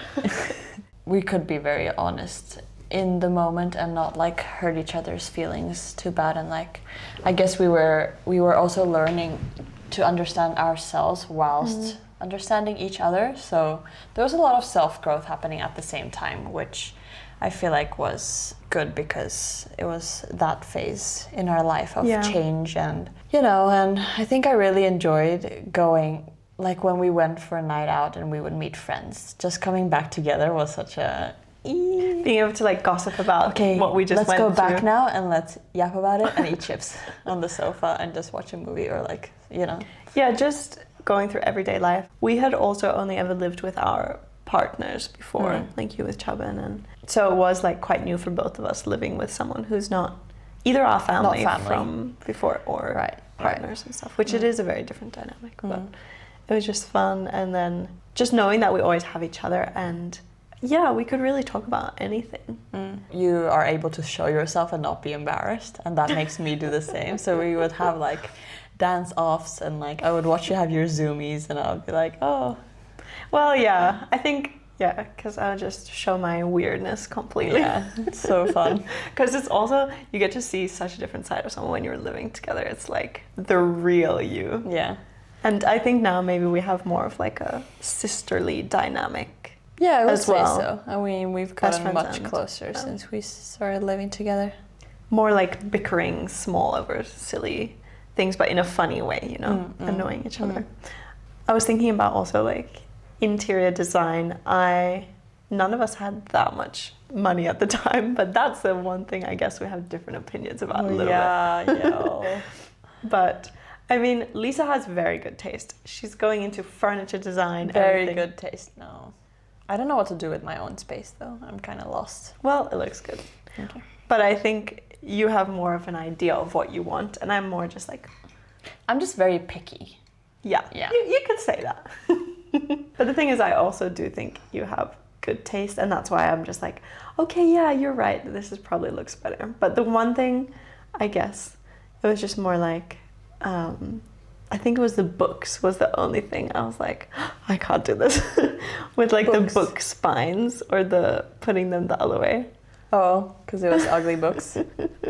C: We could be very honest in the moment and not like hurt each other's feelings too bad. And like, I guess we were also learning to understand ourselves whilst understanding each other. So there was a lot of self-growth happening at the same time, which I feel like was good because it was that phase in our life of change. And, you know, and I think I really enjoyed going, like when we went for a night out and we would meet friends, just coming back together was such a...
B: Being able to like gossip about what we just went through.
C: Let's go back now and let's yap about it and eat chips on the sofa and just watch a movie or like, you know.
B: Yeah, just going through everyday life. We had also only ever lived with our partners before, like you with Chaben, and so it was like quite new for both of us living with someone who's not either our family from before or partners and stuff, which it is a very different dynamic, but it was just fun. And then just knowing that we always have each other, and yeah, we could really talk about anything.
C: You are able to show yourself and not be embarrassed, and that makes me do the same. So we would have like dance offs and like I would watch you have your zoomies and I would be like, oh.
B: Well, yeah, I think, because I would just show my weirdness completely.
C: Yeah, it's so fun.
B: Because it's also, you get to see such a different side of someone when you're living together. It's like the real you.
C: Yeah.
B: And I think now maybe we have more of like a sisterly dynamic.
C: Yeah, I would
B: as
C: say
B: well.
C: so. I mean, we've
B: Best
C: gotten
B: friends
C: much
B: and,
C: closer since we started living together.
B: More like bickering small over silly things, but in a funny way, you know, annoying each other. I was thinking about also like interior design. None of us had that much money at the time, but that's the one thing I guess we have different opinions about a little bit.
C: Yeah.
B: But I mean, Lisa has very good taste. She's going into furniture design.
C: Very
B: everything.
C: good taste. No, I don't know what to do with my own space though. I'm kind of lost.
B: Well, it looks good.
C: Okay.
B: But I think you have more of an idea of what you want, and I'm more just like...
C: I'm just very picky.
B: Yeah. You could say that. But the thing is, I also do think you have good taste, and that's why I'm just like, okay, yeah, you're right. This probably looks better. But the one thing, I guess, it was just more like... I think it was the books was the only thing I was like, I can't do this. With like books. The book spines or the putting them the other way.
C: Oh, because it was ugly books.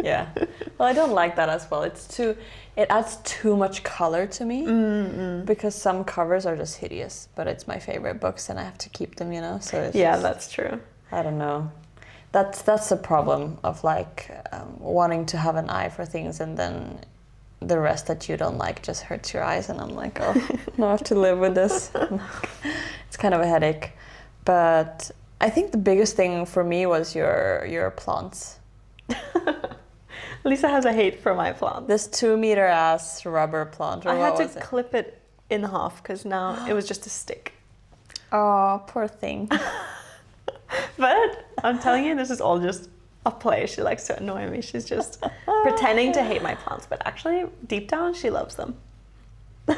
C: Yeah. Well, I don't like that as well. It adds too much color to me. Because some covers are just hideous, but it's my favorite books and I have to keep them, you know. So it's
B: that's true.
C: I don't know. That's the problem of like wanting to have an eye for things and then the rest that you don't like just hurts your eyes, and I'm like, oh, now I have to live with this. It's kind of a headache. But I think the biggest thing for me was your plants.
B: Lisa has a hate for my plants.
C: This 2-meter ass rubber plant.
B: I had to clip it in half because now it was just a stick.
C: Oh, poor thing.
B: But I'm telling you, this is all just a play. She likes to annoy me. She's just pretending to hate my plants, but actually deep down she loves them. I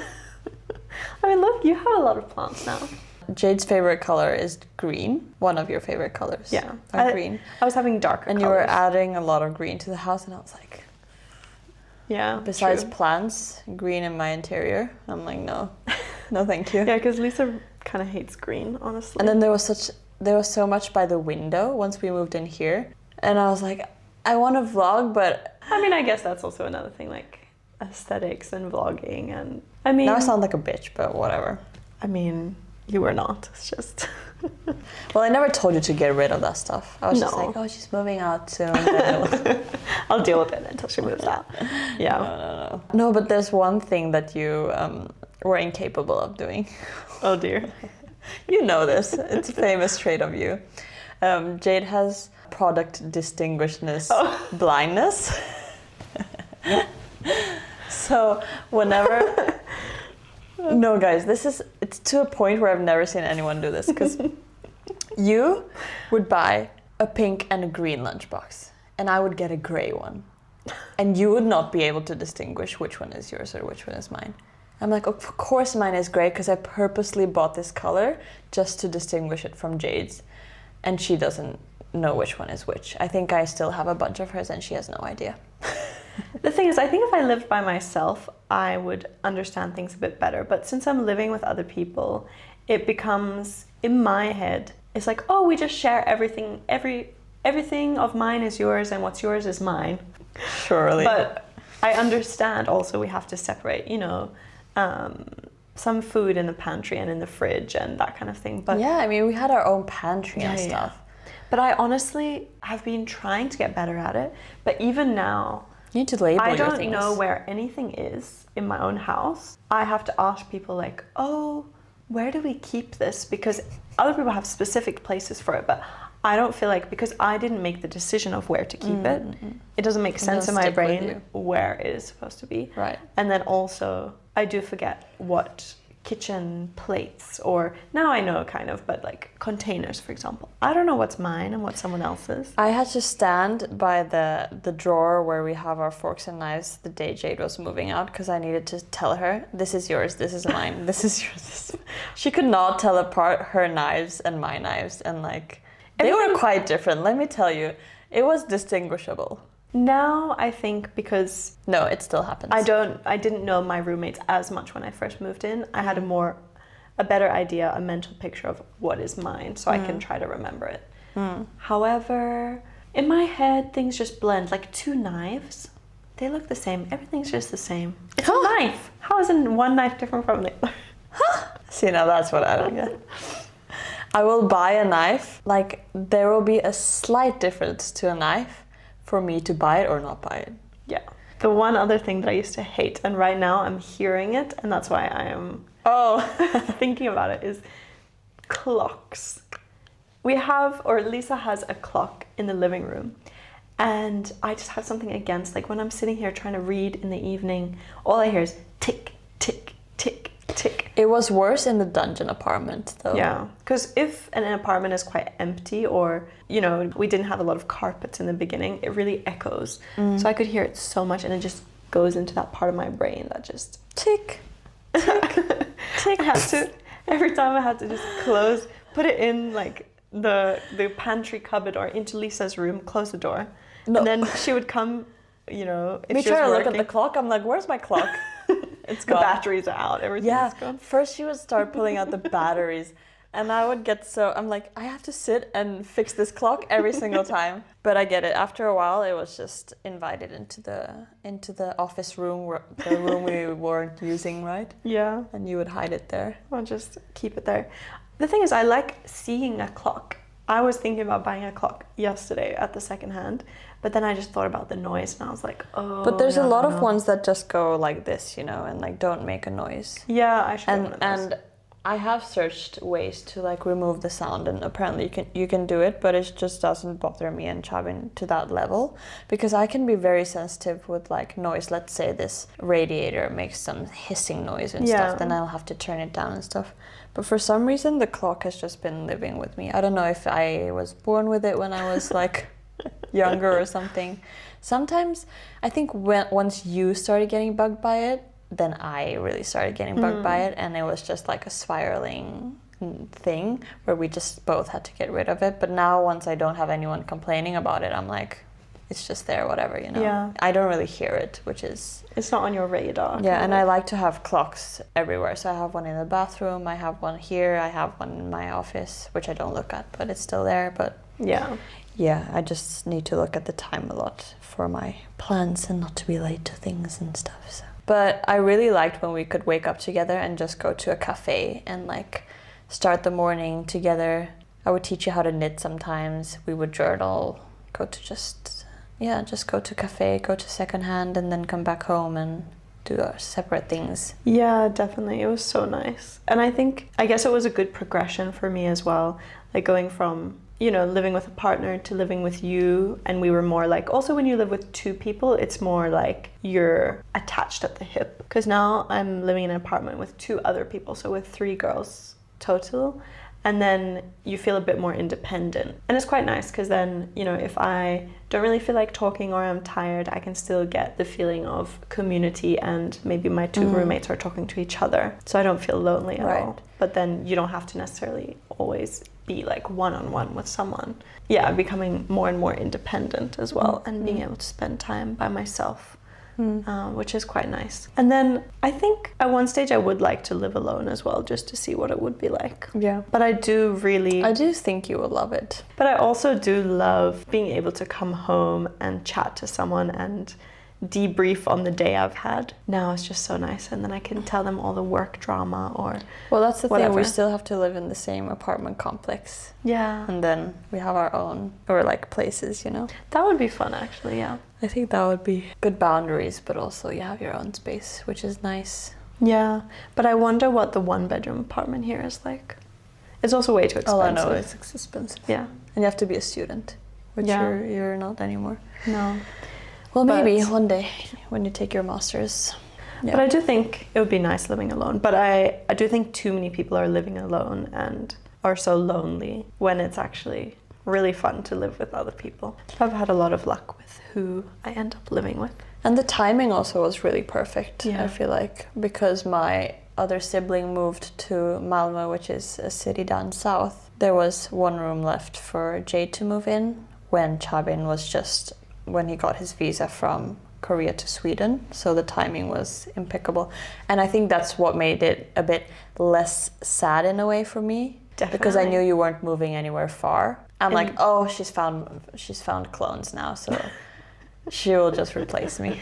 B: mean, look, you have a lot of plants now.
C: Jade's favorite color is green. One of your favorite colors.
B: Yeah,
C: green.
B: I was having darker
C: and
B: colors.
C: You were adding a lot of green to the house, and I was like,
B: yeah.
C: Besides
B: true.
C: plants, green in my interior. I'm like, no, no, thank you.
B: Yeah, because Lisa kind of hates green, honestly.
C: And then there was so much by the window once we moved in here. And I was like, I want to vlog, but...
B: I mean, I guess that's also another thing, like aesthetics and vlogging. And I mean...
C: Now I sound like a bitch, but whatever.
B: I mean, you were not. It's just...
C: Well, I never told you to get rid of that stuff. I was just like, oh, she's moving out soon.
B: I'll deal with it until she moves out. Yeah.
C: No. No, but there's one thing that you were incapable of doing.
B: Oh, dear.
C: You know this. It's a famous trait of you. Jade has... product distinguishedness blindness. So whenever no guys, it's to a point where I've never seen anyone do this, because you would buy a pink and a green lunchbox and I would get a gray one and you would not be able to distinguish which one is yours or which one is mine. I'm like, of course mine is gray because I purposely bought this color just to distinguish it from Jade's, and she doesn't know which one is which. I think I still have a bunch of hers and she has no idea.
B: The thing is, I think if I lived by myself, I would understand things a bit better. But since I'm living with other people, it becomes, in my head, it's like, oh, we just share everything. Everything of mine is yours and what's yours is mine.
C: Surely.
B: But I understand also we have to separate, you know, some food in the pantry and in the fridge and that kind of thing. But
C: yeah, I mean, we had our own pantry and stuff.
B: Yeah. But I honestly have been trying to get better at it. But even now,
C: you need to label
B: I
C: your
B: don't
C: things.
B: know where anything is in my own house. I have to ask people like, oh, where do we keep this? Because other people have specific places for it, but I don't feel like, because I didn't make the decision of where to keep it, it doesn't make sense in my brain where it is supposed to be.
C: Right.
B: And then also, I do forget what kitchen plates, or now I know kind of, but like containers, for example. I don't know what's mine and what someone else's.
C: I had to stand by the drawer where we have our forks and knives the day Jade was moving out, because I needed to tell her, this is yours, this is mine, this is yours. She could not tell apart her knives and my knives, and like they were quite different, let me tell you. It was distinguishable.
B: Now I think, because
C: no, it still happens.
B: I didn't know my roommates as much when I first moved in. I had a better idea, a mental picture of what is mine, so I can try to remember it. However, in my head things just blend, like 2 knives. they look the same. Everything's just the same. It's a knife. How is one knife different from the other?
C: See, now that's what I don't get. I will buy a knife. Like, there will be a slight difference to a knife for me to buy it or not buy it.
B: Yeah. The one other thing that I used to hate, and right now I'm hearing it, and that's why I am thinking about it, is clocks. We have, or Lisa has a clock in the living room. And I just have something against, like when I'm sitting here trying to read in the evening, all I hear is tick, tick, tick, tick.
C: It was worse in the dungeon apartment, though.
B: Yeah, because if an apartment is quite empty, or, you know, we didn't have a lot of carpets in the beginning, it really echoes. So I could hear it so much, and it just goes into that part of my brain that just
C: tick,
B: tick, tick. Every time I had to just put it in like the pantry cupboard or into Lisa's room, close the door. No. And then she would come, you know, if she was
C: try to
B: working.
C: look at the clock. I'm like, where's my clock? It's gone.
B: The batteries are out. Everything's gone.
C: First she would start pulling out the batteries. And I would get I'm like, I have to sit and fix this clock every single time. But I get it. After a while, it was just invited into the office room, the room we weren't using, right?
B: Yeah.
C: And you would hide it there.
B: I'll just keep it there. The thing is, I like seeing a clock. I was thinking about buying a clock yesterday at the secondhand, but then I just thought about the noise, and I was like, oh.
C: But there's a lot of ones that just go like this, you know, and like don't make a noise.
B: Yeah, I should.
C: And I have searched ways to like remove the sound, and apparently you can do it, but it just doesn't bother me and Chabin to that level, because I can be very sensitive with like noise. Let's say this radiator makes some hissing noise and stuff, then I'll have to turn it down and stuff. But for some reason, the clock has just been living with me. I don't know if I was born with it when I was like younger or something. Sometimes I think once you started getting bugged by it, then I really started getting bugged by it, and it was just like a spiraling thing where we just both had to get rid of it. But now once I don't have anyone complaining about it, I'm like, it's just there, whatever, you know.
B: Yeah.
C: I don't really hear it, which is...
B: It's not on your radar.
C: Yeah, and I like to have clocks everywhere. So I have one in the bathroom, I have one here, I have one in my office, which I don't look at, but it's still there. But yeah, I just need to look at the time a lot for my plans and not to be late to things and stuff, so... But I really liked when we could wake up together and just go to a cafe and like start the morning together. I would teach you how to knit sometimes. We would journal, go to cafe, go to secondhand, and then come back home and do our separate things. Yeah,
B: definitely. It was so nice. And I guess it was a good progression for me as well. Like going from, you know, living with a partner to living with you, and we were more like, also when you live with two people, it's more like you're attached at the hip, because now I'm living in an apartment with two other people, so with 3 girls total, and then you feel a bit more independent, and it's quite nice because then, you know, if I don't really feel like talking or I'm tired, I can still get the feeling of community, and maybe my 2 roommates are talking to each other, so I don't feel lonely at all. But then you don't have to necessarily always be like one-on-one with someone. Yeah, becoming more and more independent as well, and being able to spend time by myself, which is quite nice. And then I think at one stage I would like to live alone as well, just to see what it would be like. Yeah. But I do
C: think you will love it.
B: But I also do love being able to come home and chat to someone and debrief on the day I've had. Now it's just so nice, and then I can tell them all the work drama or
C: well, that's the
B: whatever.
C: thing, we still have to live in the same apartment complex, and then we have our own, or like places, you know.
B: That would be fun, actually. Yeah,
C: I think that would be good boundaries, but also you have your own space, which is nice.
B: Yeah, but I wonder what the 1-bedroom apartment here is like. It's also way too expensive.
C: Oh, I know, it's expensive.
B: Yeah,
C: and you have to be a student, which you're not anymore.
B: No.
C: Well, maybe one day when you take your masters. Yeah.
B: But I do think it would be nice living alone. But I do think too many people are living alone and are so lonely when it's actually really fun to live with other people. I've had a lot of luck with who I end up living with.
C: And the timing also was really perfect,
B: I
C: feel like, because my other sibling moved to Malmö, which is a city down south. There was 1 room left for Jade to move in when Chabin was when he got his visa from Korea to Sweden, so the timing was impeccable. And I think that's what made it a bit less sad in a way for me. Definitely. Because I knew you weren't moving anywhere far. I'm like, oh, she's found clones now, so She will just replace me.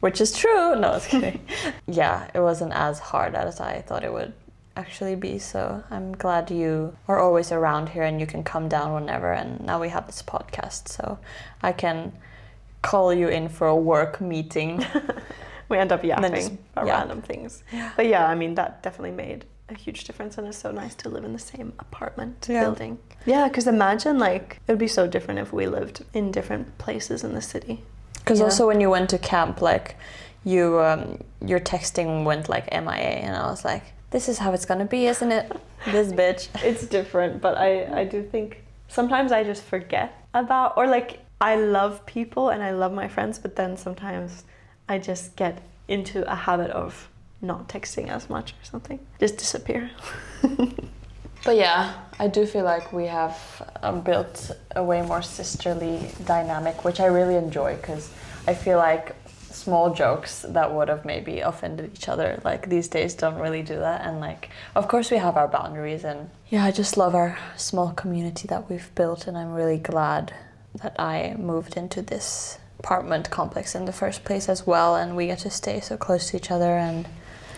C: Which is true. No, it's kidding. Yeah, it wasn't as hard as I thought it would actually be. So I'm glad you are always around here and you can come down whenever. And now we have this podcast, so I can call you in for a work meeting.
B: We end up yapping about random things. Yeah. But yeah, I mean, that definitely made a huge difference, and it's so nice to live in the same apartment building. Yeah, because imagine, like, it would be so different if we lived in different places in the city.
C: Because also when you went to camp, like, your texting went like MIA, and I was like, this is how it's gonna be, isn't it? This bitch.
B: It's different, but I do think sometimes I just forget about, or like, I love people and I love my friends, but then sometimes I just get into a habit of not texting as much or something. Just disappear.
C: But yeah, I do feel like we have built a way more sisterly dynamic, which I really enjoy, because I feel like small jokes that would have maybe offended each other, like, these days don't really do that. And like, of course we have our boundaries, and yeah, I just love our small community that we've built, and I'm really glad that I moved into this apartment complex in the first place as well, and we get to stay so close to each other and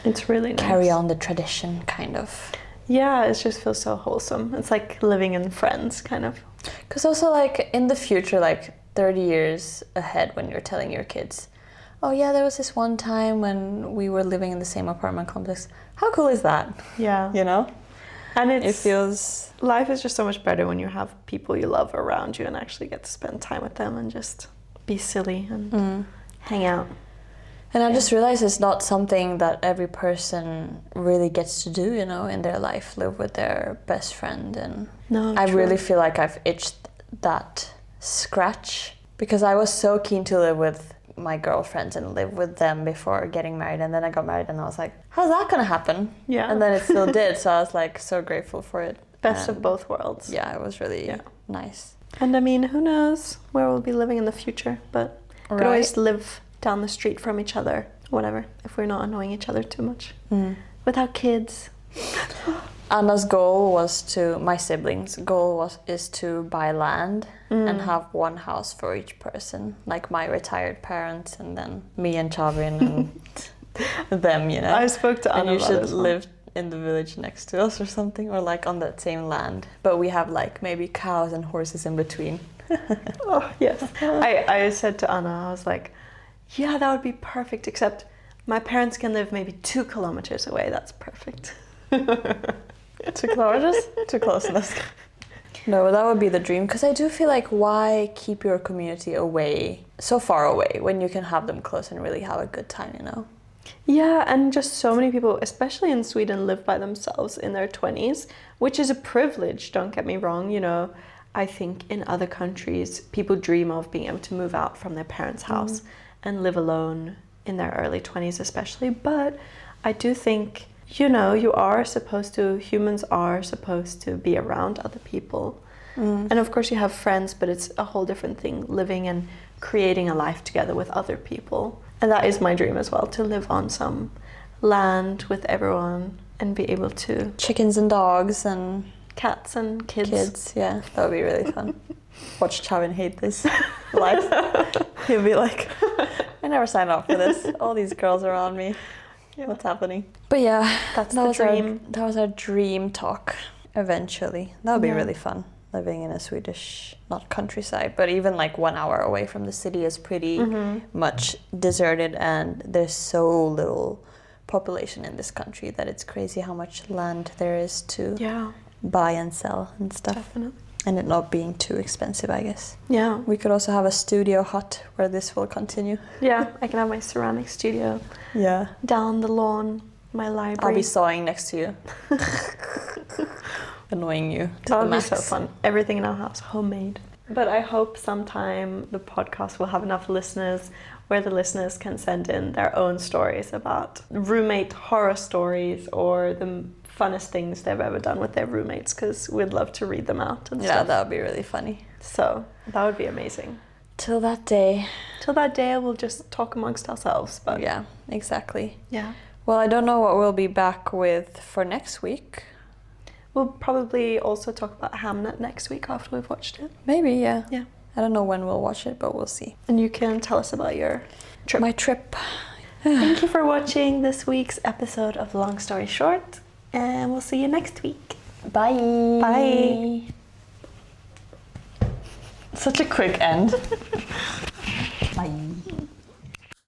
B: it's really nice.
C: Carry on the tradition, kind of.
B: Yeah, it just feels so wholesome. It's like living in Friends, kind of.
C: Because also, like, in the future, like 30 years ahead, when you're telling your kids, oh yeah, there was this one time when we were living in the same apartment complex. How cool is that?
B: Yeah.
C: You know?
B: And
C: it feels...
B: Life is just so much better when you have people you love around you and actually get to spend time with them and just be silly and hang out.
C: And I just realized it's not something that every person really gets to do, you know, in their life, live with their best friend. And I really feel like I've itched that scratch, because I was so keen to live with my girlfriends and live with them before getting married. And then I got married and I was like, how's that gonna happen?
B: Yeah.
C: And then it still did. So I was like so grateful for it.
B: Best of both worlds.
C: Yeah, it was really nice.
B: And I mean, who knows where we'll be living in the future, but we could always live down the street from each other, whatever, if we're not annoying each other too much. Without kids.
C: Anna's goal was to, my siblings' goal is to buy land and have one house for each person, like my retired parents and then me and Chavin and them, you know.
B: I spoke to Anna.
C: And you should live in the village next to us or something, or like on that same land, but we have like maybe cows and horses in between.
B: Oh yes. I said to Anna, I was like, yeah, that would be perfect, except my parents can live maybe 2 kilometers away. That's perfect.
C: 2 kilometers? Too close enough. No, that would be the dream, because I do feel like, why keep your community away, so far away, when you can have them close and really have a good time, you know?
B: Yeah, and just so many people, especially in Sweden, live by themselves in their 20s, which is a privilege, don't get me wrong. You know, I think in other countries, people dream of being able to move out from their parents' house and live alone in their early 20s especially. But I do think, you know, humans are supposed to be around other people. And of course you have friends, but it's a whole different thing, living and creating a life together with other people. And that is my dream as well, to live on some land with everyone and be able to...
C: Chickens and dogs and...
B: Cats and kids.
C: Yeah, that would be really fun. Watch Chavin hate this life. He'll be like, I never signed up for this. All these girls around me. Yeah. What's happening? But yeah, that was our dream talk eventually. That would be really fun. Living in a Swedish, not countryside, but even like 1 hour away from the city is pretty much deserted, and there's so little population in this country that it's crazy how much land there is to buy and sell and stuff.
B: Definitely.
C: And it not being too expensive, I guess.
B: Yeah.
C: We could also have a studio hut where this will continue.
B: Yeah, I can have my ceramic studio.
C: Yeah.
B: Down the lawn, my library.
C: I'll be sawing next to you. Annoying you to
B: that
C: the max.
B: That would be so fun. Everything in our house, homemade. But I hope sometime the podcast will have enough listeners where the listeners can send in their own stories about roommate horror stories or the funnest things they've ever done with their roommates, because we'd love to read them out and stuff.
C: Yeah, that would be really funny.
B: So that would be amazing.
C: Till that day,
B: we'll just talk amongst ourselves. But
C: yeah, exactly.
B: Yeah.
C: Well, I don't know what we'll be back with for next week.
B: We'll probably also talk about Hamnet next week after we've watched it.
C: Maybe, yeah.
B: Yeah.
C: I don't know when we'll watch it, but we'll see.
B: And you can tell us about your trip.
C: My trip.
B: Thank you for watching this week's episode of Long Story Short, and we'll see you next week.
C: Bye.
B: Bye.
C: Such a quick end.
B: Bye.